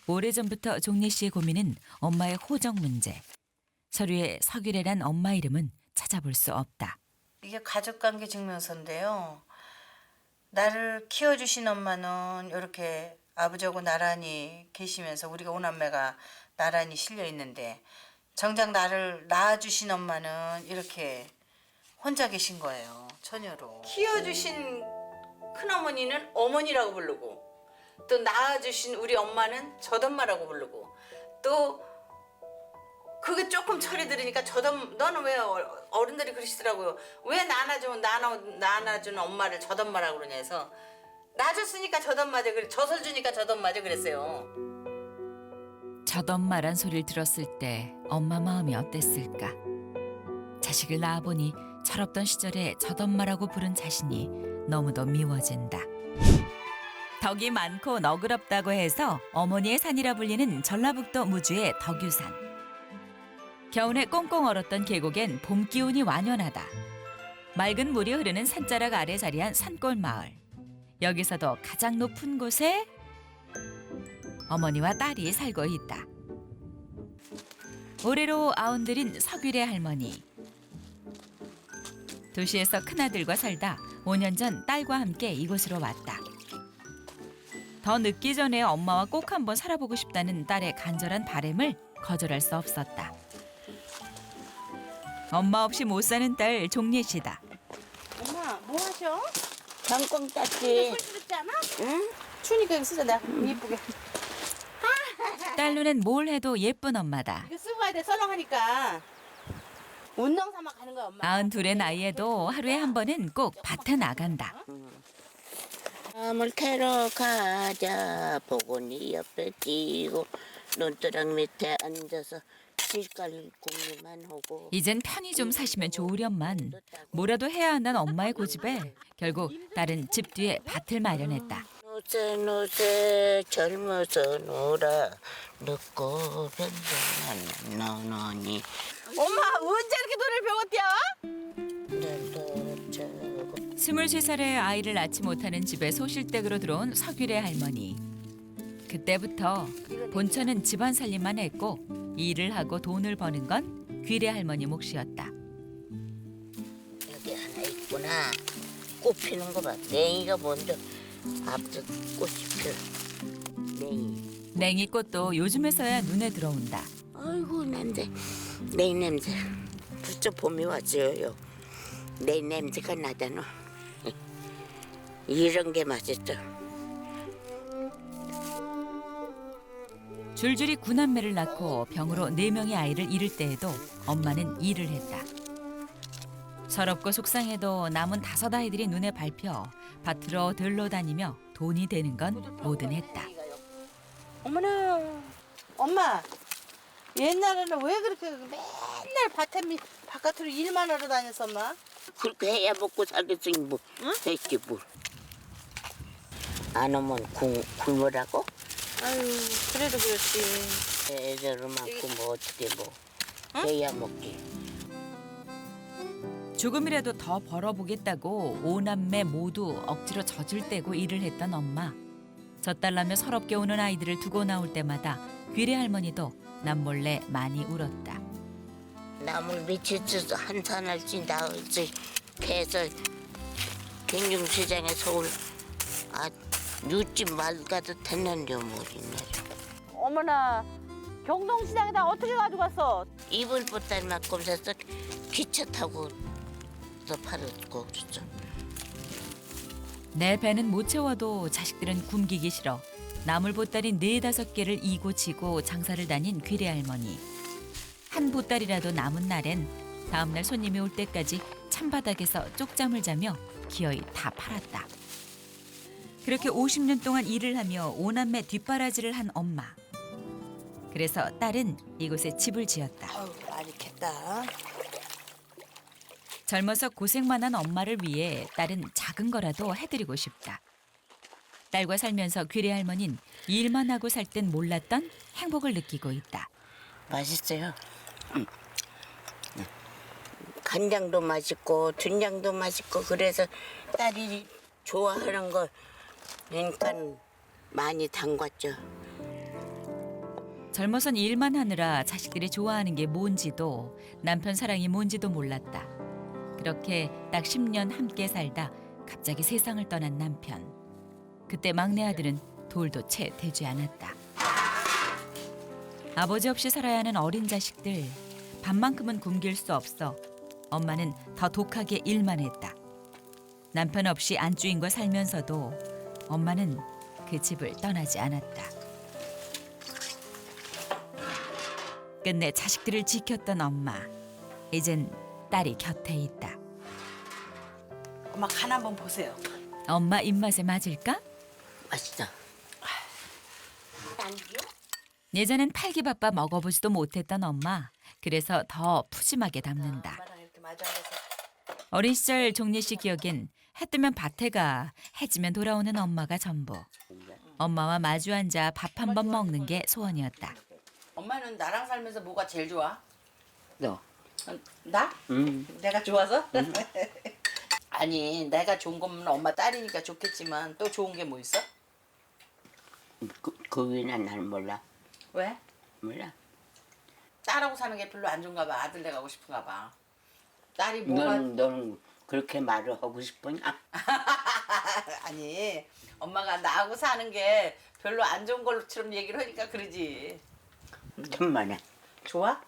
오래전부터 종래 씨의 고민은 엄마의 호적 문제. 서류에 서규래란 엄마 이름은 찾아볼 수 없다. 이게 가족관계 증명서인데요. 나를 키워주신 엄마는 이렇게 아버지하고 나란히 계시면서 우리가 오남매가 나란히 실려 있는데 정작 나를 낳아주신 엄마는 이렇게 혼자 계신 거예요. 처녀로. 키워주신 큰어머니는 어머니라고 부르고 또 낳아주신 우리 엄마는 젖엄마라고 부르고 또 그게 조금 철이 들으니까 너는 왜 어른들이 그러시더라고요. 왜 나눠주는 엄마를 젖엄마라고 그러냐 해서 낳아줬으니까 젖엄마죠. 젖을 주니까 젖엄마죠 그랬어요. 젖엄마란 소리를 들었을 때 엄마 마음이 어땠을까? 자식을 낳아보니 철없던 시절에 젖엄마라고 부른 자신이 너무도 미워진다. 덕이 많고 너그럽다고 해서 어머니의 산이라 불리는 전라북도 무주의 덕유산. 겨울에 꽁꽁 얼었던 계곡엔 봄 기운이 완연하다. 맑은 물이 흐르는 산자락 아래 자리한 산골 마을. 여기서도 가장 높은 곳에 어머니와 딸이 살고 있다. 올해로 90들인 서규래 할머니. 도시에서 큰아들과 살다 5년 전 딸과 함께 이곳으로 왔다. 더 늦기 전에 엄마와 꼭 한번 살아보고 싶다는 딸의 간절한 바람을 거절할 수 없었다. 엄마 없이 못 사는 딸 종래 씨다. 엄마 뭐 하셔? 장꽁 땄지. 술 뜯지 않아? 응? 추니까 이거 쓰자 내가 이쁘게. 딸 눈엔 뭘 해도 예쁜 엄마다. 이거 쓰고 가야 돼 썰렁하니까. 운동 삼아 가는 거야 엄마. 92의 나이에도 하루에 한 번은 꼭 밭에 나간다. 밤을 캐러 가자. 보고니 옆에 끼고 논두렁 밑에 앉아서 실갈 공리만 하고. 이젠 편히 좀 사시면 좋으련만 뭐라도 해야 한다는 엄마의 고집에 결국 딸은 집 뒤에 밭을 마련했다. 노세 젊어서 놀아 늦고 변변한 너너니. 엄마 언제 이렇게 노래를 배웠대요? 23살에 아이를 낳지 못하는 집에 소실댁으로 들어온 서규래 할머니. 그때부터 본처는 집안 살림만 했고 일을 하고 돈을 버는 건 귀래 할머니 몫이었다. 여기 하나 있구나. 꽃 피는 거 봐. 냉이가 먼저 앞서 꽃이 펴. 냉이. 냉이꽃도 요즘에서야 눈에 들어온다. 아이고 냄새. 냉이 냄새. 부쩍 봄이 왔어요. 냉이 냄새가 나잖아. 이런 게 맛있어. 줄줄이 9남매를 낳고 병으로 4명의 아이를 잃을 때에도 엄마는 일을 했다. 서럽고 속상해도 남은 5 아이들이 눈에 밟혀 밭으로 들러 다니며 돈이 되는 건 뭐든 했다. 어머나 엄마 옛날에는 왜 그렇게 맨날 바깥으로 일만 하러 다녔어 엄마? 그렇게 해야 먹고 살겠으니 뭐 했지 뭘. 안 오면 굶으라고? 아유 그래도 그렇지. 애들만큼 뭐 어떻게 뭐 해야 먹지. 조금이라도 더 벌어보겠다고 5남매 모두 억지로 젖을 떼고 일을 했던 엄마. 젖달라며 서럽게 우는 아이들을 두고 나올 때마다 귀래 할머니도 남몰래 많이 울었다. 나물 미치듯 한 산알씩 나올지 해서 경중시장에서 올 육집 말 가듯 했는데 뭐리냐. 어머나 경동시장에다 어떻게 가지고 왔어? 이불 보따리 만큼 사서 기차 타고 또 팔았고 그랬죠. 내 배는 못 채워도 자식들은 굶기기 싫어 나물 보따리 4-5개를 이고 지고 장사를 다닌 귀래 할머니. 한 보따리라도 남은 날엔 다음날 손님이 올 때까지 찬바닥에서 쪽잠을 자며 기어이 다 팔았다. 그렇게 50년 동안 일을 하며 5남매 뒷바라지를 한 엄마. 그래서 딸은 이곳에 집을 지었다. 아유 많이 겠다. 젊어서 고생만 한 엄마를 위해 딸은 작은 거라도 해드리고 싶다. 딸과 살면서 귀래 할머니는 일만 하고 살 땐 몰랐던 행복을 느끼고 있다. 맛있어요. 간장도 맛있고 된장도 맛있고 그래서 딸이 좋아하는 거 그러니까 많이 담갔죠. 젊어선 일만 하느라 자식들이 좋아하는 게 뭔지도 남편 사랑이 뭔지도 몰랐다. 그렇게 딱 10년 함께 살다 갑자기 세상을 떠난 남편. 그때 막내 아들은 돌도 채 되지 않았다. 아버지 없이 살아야 하는 어린 자식들. 밥만큼은 굶길 수 없어 엄마는 더 독하게 일만 했다. 남편 없이 안주인과 살면서도 엄마는 그 집을 떠나지 않았다. 끝내 자식들을 지켰던 엄마. 이젠 딸이 곁에 있다. 엄마 간 한번 보세요. 엄마 입맛에 맞을까? 맛있어. 안주? 예전엔 팔기 바빠 먹어보지도 못했던 엄마. 그래서 더 푸짐하게 담는다. 엄마랑 이렇게 마주 앉아서. 어린 시절 종례 씨 기억엔 해 뜨면 밭에 가, 해지면 돌아오는 엄마가 전부. 엄마와 마주 앉아 밥 한 번 먹는 게 소원이었다. 엄마는 나랑 살면서 뭐가 제일 좋아? 너. 나? 응. 내가 좋아서? 아니 내가 좋은 거면 엄마 딸이니까 좋겠지만 또 좋은 게 뭐 있어? 그 위는 난 몰라. 왜? 몰라. 딸하고 사는 게 별로 안 좋은가 봐. 아들 내가고 싶은가 봐. 딸이 뭐가 너는 그렇게 말을 하고 싶으냐? 아니 엄마가 나하고 사는 게 별로 안 좋은 걸처럼 얘기를 하니까 그러지. 천만에. 좋아?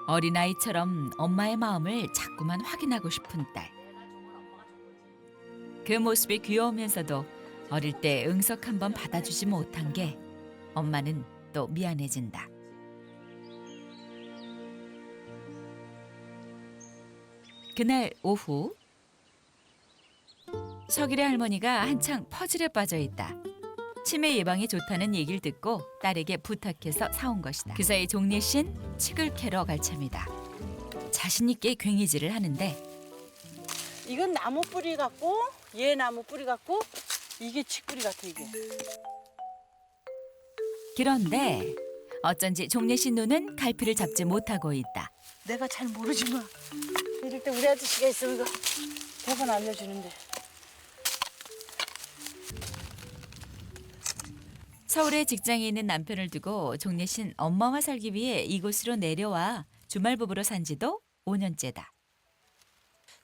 어린아이처럼 엄마의 마음을 자꾸만 확인하고 싶은 딸. 그 모습이 귀여우면서도 어릴 때 응석 한번 받아주지 못한 게 엄마는 또 미안해진다. 그날 오후 석일의 할머니가 한창 퍼즐에 빠져 있다. 치매 예방에 좋다는 얘기를 듣고 딸에게 부탁해서 사온 것이다. 그 사이 종례 씨는 칡을 캐러 갈 참이다. 자신 있게 괭이질을 하는데 이건 나무 뿌리 같고 얘 나무 뿌리 같고 이게 칡뿌리 같아 이게. 그런데 어쩐지 종례 씨 눈은 갈피를 잡지 못하고 있다. 내가 잘 모르지만 이럴 때 우리 아저씨가 있으면 이거 대본 알려주는데. 서울에 직장에 있는 남편을 두고 종례 씨는 엄마와 살기 위해 이곳으로 내려와 주말 부부로 산 지도 5년째다.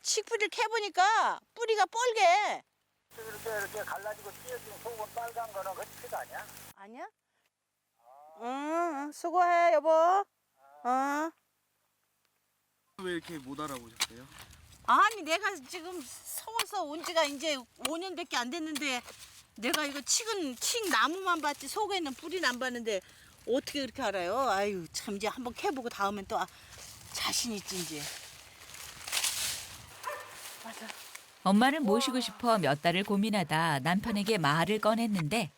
칡뿌리를 캐보니까 뿌리가 뻘게. 이렇게 갈라지고 찢어진 속은 빨간 거는 그 칡 아니야? 아니야? 응, 수고해 여보. 왜 이렇게 못 알아보셨어요? 아니 내가 지금 서울서 온 지가 이제 5년밖에 안 됐는데 내가 이거 칡 나무만 봤지 속에 있는 뿌리는 안 봤는데 어떻게 그렇게 알아요? 아유 참 이제 한번 캐보고 다음엔 또 자신 있지 이제. 맞아. 엄마를 모시고 싶어 몇 달을 고민하다 남편에게 말을 꺼냈는데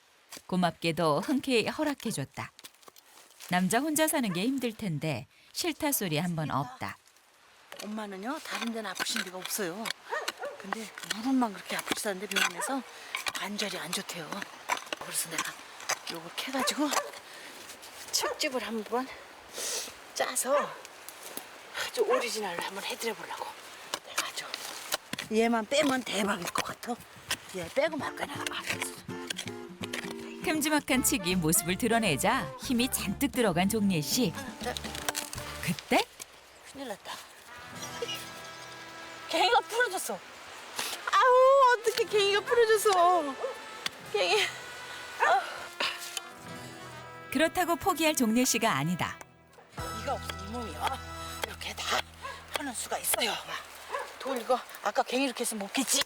고맙게도 흔쾌히 허락해줬다. 남자 혼자 사는 게 힘들 텐데 싫다 소리 한 번 없다. 엄마는요 다른 데는 아프신 데가 없어요. 근데 무릎만 그렇게 아프시다는데 병원에서 관절이 안 좋대요. 그래서 내가 요거 캐가지고 칡즙을 한번 짜서 아주 오리지널로 한번 해드려 보려고. 내가 아주 얘만 빼면 대박일 것 같아. 얘 빼고 말 거야 내가. 큼지막한 칡이 모습을 드러내자 힘이 잔뜩 들어간 종례 씨. 그때 큰일 났다. 갱이가 부러졌어. 아우 어떻게 갱이가 부러졌어. 갱이. 그렇다고 포기할 종례 씨가 아니다. 이가 없으면 이 몸이요. 이렇게 다 하는 수가 있어요. 돌 이거 아까 갱이 이렇게 해서 못 깼지?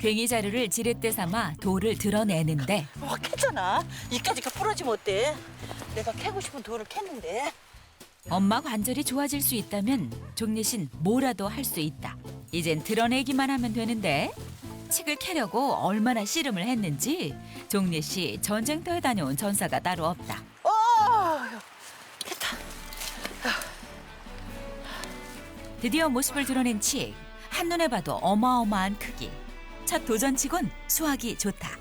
괭이 자루를 지렛대 삼아 돌을 드러내는데 와 캤잖아. 이까지가 부러지면 어때? 내가 캐고 싶은 돌을 캤는데. 엄마 관절이 좋아질 수 있다면 종례 씨는 뭐라도 할 수 있다. 이젠 드러내기만 하면 되는데 칡을 캐려고 얼마나 씨름을 했는지 종례 씨 전쟁터에 다녀온 전사가 따로 없다. 캤다. 드디어 모습을 드러낸 칡. 한눈에 봐도 어마어마한 크기. 첫 도전치곤 수확이 좋다.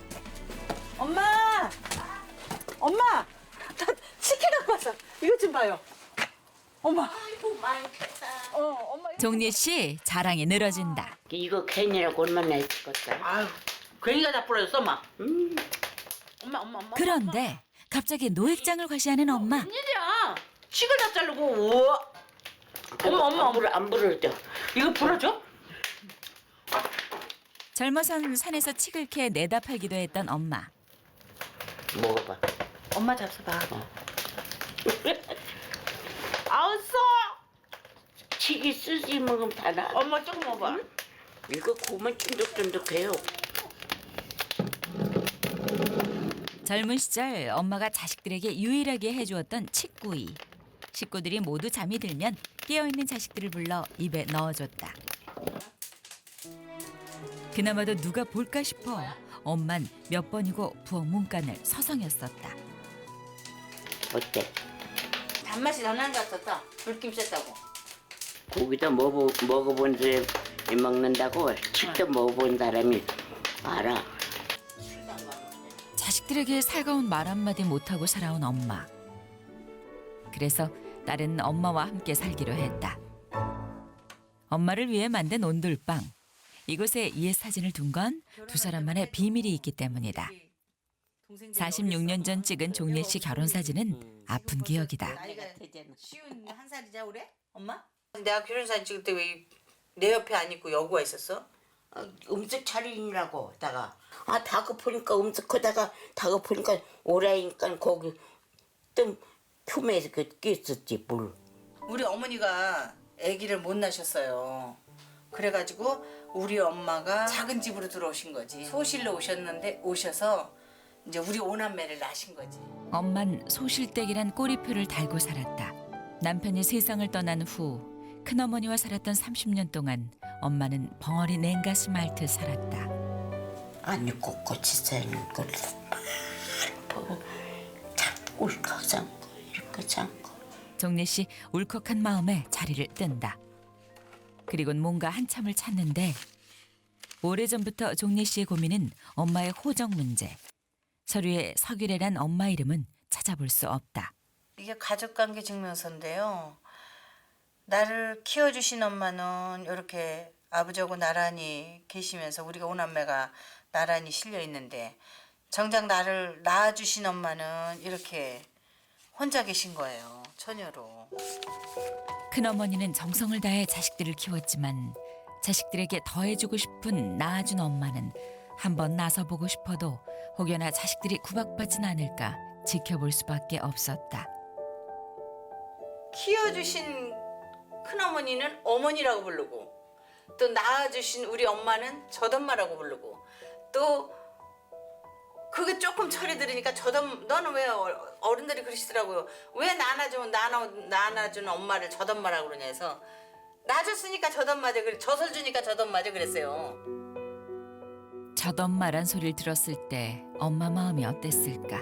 엄마! 엄마! 나 치킨 갖고 왔어. 이것 좀 봐요. 엄마. 아이고 맛있겠다. 엄마. 종례 씨 자랑이 늘어진다. 이거 괜히라고 얼마나 있었겠다. 아유, 괭이가 다 부러졌어, 엄마. 엄마. 그런데 갑자기 노획장을 과시하는 엄마. 웬일이야? 식을 다 자르고. 우와. 엄마. 안 불어줘. 이거 불어줘? 젊어선 산에서 칡을 캐 내다 팔기도 했던 엄마. 먹어봐. 엄마 잡숴봐. 아우 써. 치기 쓰지 먹으면 다 나. 엄마 조금 먹어봐. 이거 고면 쫀득쫀득해요. 젊은 시절 엄마가 자식들에게 유일하게 해주었던 칡구이. 식구들이 모두 잠이 들면 깨어있는 자식들을 불러 입에 넣어줬다. 그나마도 누가 볼까 싶어 엄만 몇 번이고 부엌 문간을 서성였었다. 어때? 단맛이 더 나는 것 같았다. 불김 셌다고. 고기도 먹어본 사람이 먹는다고 직접 먹어본 사람이 알아. 자식들에게 살가운 말 한마디 못하고 살아온 엄마. 그래서 딸은 엄마와 함께 살기로 했다. 엄마를 위해 만든 온돌방. 이곳에 옛 사진을 둔 건 두 사람만의 비밀이 있기 때문이다. 46년 전 찍은 종례 씨 결혼 사진은 아픈 기억이다. 나이가 쉬운 한 살이자 올해? 엄마? 내가 결혼 사진 찍을 때 왜 내 옆에 안 있고 여기 와 있었어? 음식 차리느라고 다가 다급하니까 음식하다가 다급하니까 오라니까 거기 좀 품에서 그 끼었었지 물. 우리 어머니가 아기를 못 낳으셨어요. 그래가지고 우리 엄마가 작은 집으로 들어오신 거지. 소실로 오셔서 이제 우리 오남매를 낳으신 거지. 엄만 소실댁이란 꼬리표를 달고 살았다. 남편이 세상을 떠난 후 큰어머니와 살았던 30년 동안 엄마는 벙어리 냉가슴 앓듯 살았다. 아니 꼿꼿이 사는 걸 보고 자꾸 울컥장고 이렇게 장고. 종례 씨 울컥한 마음에 자리를 뜬다. 그리곤 뭔가 한참을 찾는데 오래전부터 종례 씨의 고민은 엄마의 호적 문제. 서류에 서규래란 엄마 이름은 찾아볼 수 없다. 이게 가족관계 증명서인데요. 나를 키워주신 엄마는 이렇게 아버지하고 나란히 계시면서 우리가 오남매가 나란히 실려 있는데 정작 나를 낳아주신 엄마는 이렇게 혼자 계신 거예요. 처녀로. 큰어머니는 정성을 다해 자식들을 키웠지만 자식들에게 더해주고 싶은 낳아준 엄마는 한번 나서보고 싶어도 혹여나 자식들이 구박받진 않을까 지켜볼 수밖에 없었다. 키워주신 큰어머니는 어머니라고 부르고 또 낳아주신 우리 엄마는 젖엄마라고 부르고 또 그게 조금 철이 들으니까 너는 왜 어른들이 그러시더라고요. 왜 낳아준 엄마를 젖엄마라고 그러냐 해서 낳아줬으니까 젖엄마죠. 젖을 주니까 젖엄마죠 그랬어요. 젖엄마란 소리를 들었을 때 엄마 마음이 어땠을까?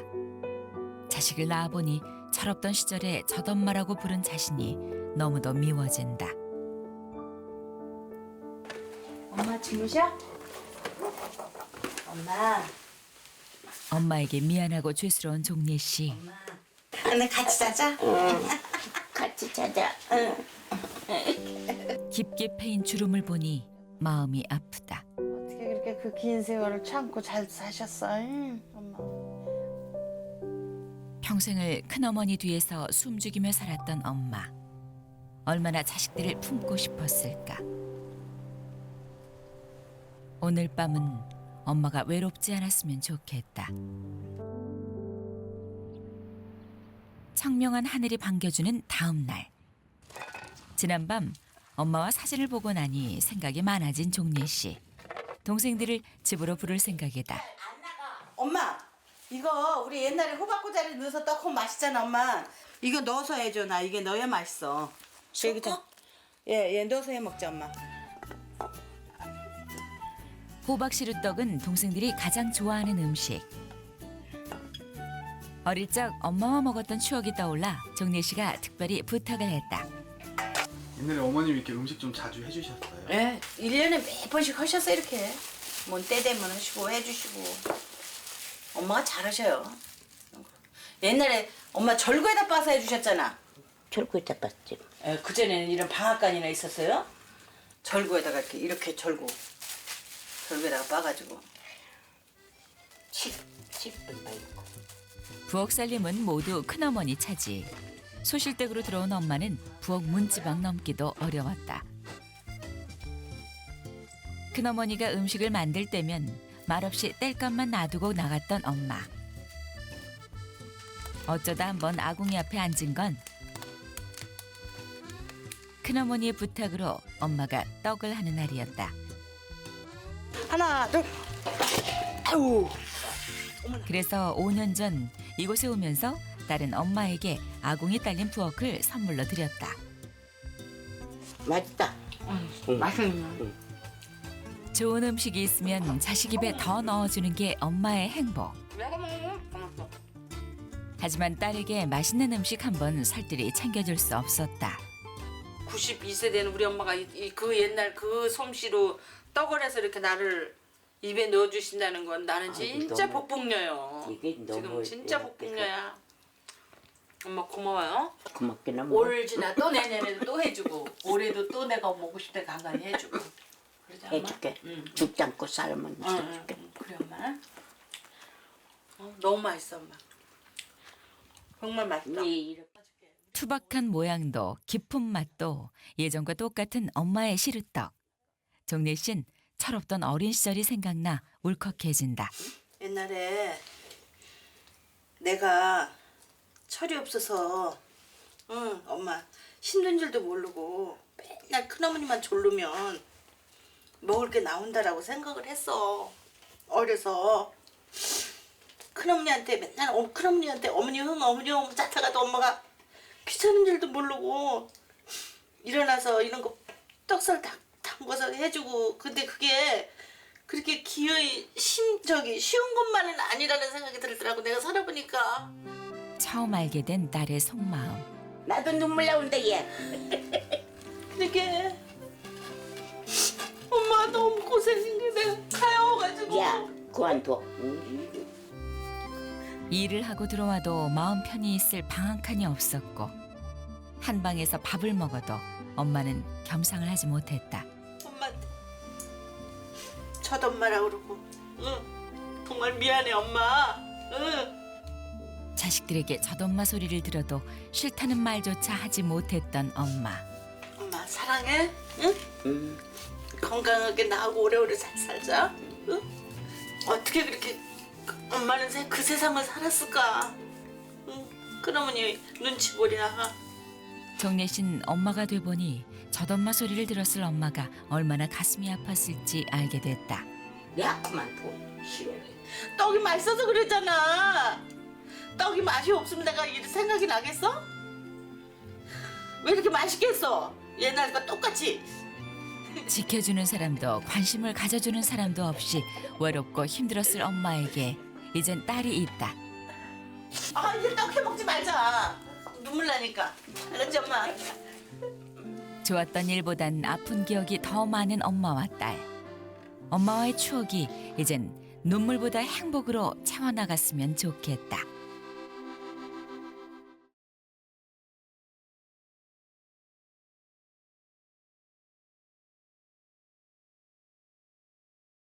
자식을 낳아보니 철없던 시절에 젖엄마라고 부른 자신이 너무도 미워진다. 엄마 주무셔? 엄마. 엄마에게 미안하고 죄스러운 종례 씨. 오늘 같이 자자. 같이 자자. 깊게 패인 주름을 보니 마음이 아프다. 어떻게 그렇게 그 긴 세월을 참고 잘 사셨어, 엄마. 평생을 큰어머니 뒤에서 숨죽이며 살았던 엄마. 얼마나 자식들을 품고 싶었을까. 오늘 밤은 엄마가 외롭지 않았으면 좋겠다. 청명한 하늘이 반겨주는 다음 날. 지난밤 엄마와 사진을 보고 나니 생각이 많아진 종례 씨. 동생들을 집으로 부를 생각이다. 엄마, 이거 우리 옛날에 호박고자리 넣어서 떡국 맛있잖아, 엄마. 이거 넣어서 해줘, 나 이게 넣어야 맛있어. 여기다. 예, 넣어서 해 먹자, 엄마. 호박시루떡은 동생들이 가장 좋아하는 음식. 어릴 적 엄마와 먹었던 추억이 떠올라 종례 씨가 특별히 부탁을 했다. 옛날에 어머님이 이렇게 음식 좀 자주 해주셨어요? 예, 1년에 몇 번씩 하셨어, 이렇게. 뭔 때 되면 하시고 해주시고. 엄마가 잘하셔요. 옛날에 엄마 절구에다 빠서 해주셨잖아. 절구에다 봤지. 예, 그전에는 이런 방앗간이나 있었어요. 절구에다가 이렇게 절구에다가 빠가지고. 10분 말고. 부엌 살림은 모두 큰어머니 차지. 소실댁으로 들어온 엄마는 부엌 문지방 넘기도 어려웠다. 큰어머니가 음식을 만들 때면 말없이 뗄감만 놔두고 나갔던 엄마. 어쩌다 한번 아궁이 앞에 앉은 건 큰어머니의 부탁으로 엄마가 떡을 하는 날이었다. 하나, 둘. 아우. 그래서 5년 전 이곳에 오면서 딸은 엄마에게 아궁이 딸린 부엌을 선물로 드렸다. 맛있다. 맛있네. 좋은 음식이 있으면 자식 입에 더 넣어주는 게 엄마의 행복. 하지만 딸에게 맛있는 음식 한 번 살뜰히 챙겨줄 수 없었다. 92세 된 우리 엄마가 그 옛날 그 솜씨로 떡을 해서 이렇게 나를 입에 넣어주신다는 건 나는 진짜 너무- 복복녀요. 이게 너무 지금 진짜 이렇게 복복녀야. 엄마 고마워요. 고맙기는 뭐. 올 지나 또 내년에도 또 해주고 올해도 또 내가 먹고 싶을 때 간간히 해주고. 그러지 엄마? 해줄게. 응. 죽지 않고 삶은 응, 해줄게. 응, 그래 엄마. 너무 맛있어 엄마. 정말 맛있다. 투박한 모양도 깊은 맛도 예전과 똑같은 엄마의 시루떡. 종래 씨는 철없던 어린 시절이 생각나 울컥해진다. 옛날에 내가 철이 없어서 응 엄마 힘든 줄도 모르고 맨날 큰어머니만 졸르면 먹을 게 나온다라고 생각을 했어. 어려서 큰어머니한테 맨날 큰어머니한테 어머니 응 짜다가도 엄마가 귀찮은 줄도 모르고 일어나서 이런 거 떡살 담궈서 해주고. 근데 그게 그렇게 기어이 쉬운 것만은 아니라는 생각이 들더라고. 내가 살아보니까. 처음 알게 된 딸의 속마음. 나도 눈물 나온다 얘. 이게 엄마 너무 고생인 게 내가 가여워가지고. 야 그만둬. 일을 하고 들어와도 마음 편히 있을 방 한 칸이 없었고 한 방에서 밥을 먹어도 엄마는 겸상을 하지 못했다. 엄마한테 젖엄마라 그러고. 응 정말 미안해 엄마. 응. 자식들에게 젖엄마 소리를 들어도 싫다는 말조차 하지 못했던 엄마. 엄마 사랑해. 응? 응. 건강하게 나하고 오래오래 잘 살자. 응? 어떻게 그렇게 엄마는 그 세상을 살았을까? 응? 큰어머니 눈치 보랴. 정례 씨는 엄마가 돼보니 젖엄마 소리를 들었을 엄마가 얼마나 가슴이 아팠을지 알게 됐다. 야 그만둬. 싫어. 떡이 맛있어서 그랬잖아. 떡이 맛이 없으면 내가 이 생각이 나겠어? 왜 이렇게 맛있겠어? 옛날과 똑같이. 지켜주는 사람도 관심을 가져주는 사람도 없이 외롭고 힘들었을 엄마에게 이젠 딸이 있다. 아 이제 떡 해먹지 말자. 눈물 나니까. 알았지 엄마? 좋았던 일보단 아픈 기억이 더 많은 엄마와 딸. 엄마와의 추억이 이젠 눈물보다 행복으로 채워나갔으면 좋겠다.